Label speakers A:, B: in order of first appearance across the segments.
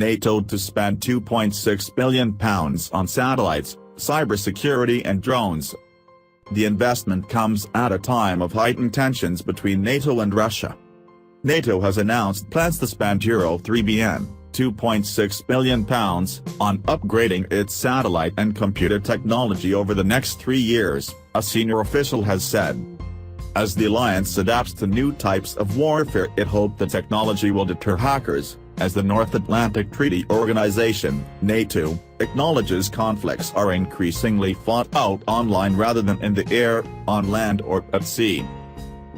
A: NATO to spend £2.6 billion on satellites, cybersecurity and drones. The investment comes at a time of heightened tensions between NATO and Russia. NATO has announced plans to spend €3 (£2.6 billion) on upgrading its satellite and computer technology over the next 3 years, a senior official has said. As the alliance adapts to new types of warfare, it hoped the technology will deter hackers, as the North Atlantic Treaty Organization, NATO, acknowledges conflicts are increasingly fought out online rather than in the air, on land or at sea.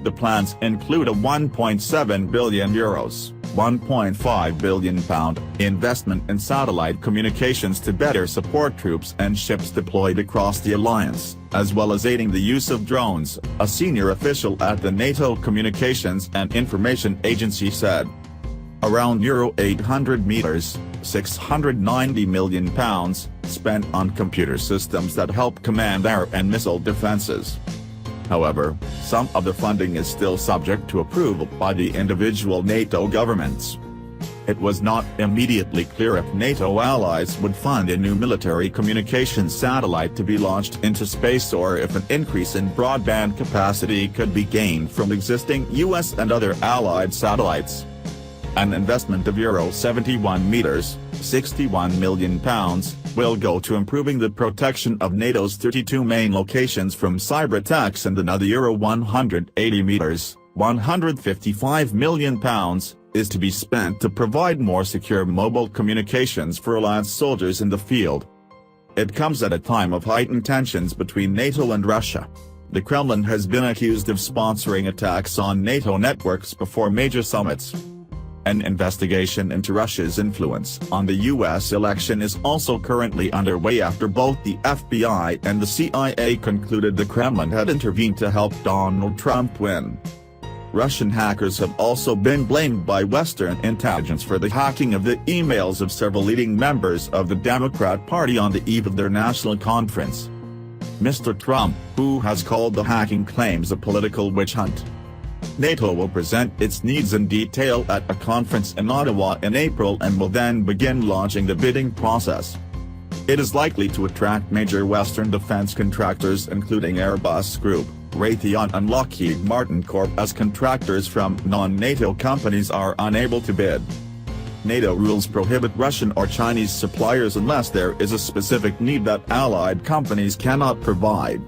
A: The plans include a €1.7 billion (£1.5 billion) investment in satellite communications to better support troops and ships deployed across the alliance, as well as aiding the use of drones, a senior official at the NATO Communications and Information Agency said. Around €800 meters, £690 million, spent on computer systems that help command air and missile defenses. However, some of the funding is still subject to approval by the individual NATO governments. It was not immediately clear if NATO allies would fund a new military communications satellite to be launched into space or if an increase in broadband capacity could be gained from existing US and other allied satellites. An investment of €71 meters, £61 million, will go to improving the protection of NATO's 32 main locations from cyber attacks, and another €180 meters, £155 million, is to be spent to provide more secure mobile communications for alliance soldiers in the field. It comes at a time of heightened tensions between NATO and Russia. The Kremlin has been accused of sponsoring attacks on NATO networks before major summits. An investigation into Russia's influence on the U.S. election is also currently underway after both the FBI and the CIA concluded the Kremlin had intervened to help Donald Trump win. Russian hackers have also been blamed by Western intelligence for the hacking of the emails of several leading members of the Democrat Party on the eve of their national conference. Mr. Trump, who has called the hacking claims a political witch hunt. NATO will present its needs in detail at a conference in Ottawa in April and will then begin launching the bidding process. It is likely to attract major Western defense contractors including Airbus Group, Raytheon and Lockheed Martin Corp. As contractors from non-NATO companies are unable to bid. NATO rules prohibit Russian or Chinese suppliers unless there is a specific need that allied companies cannot provide.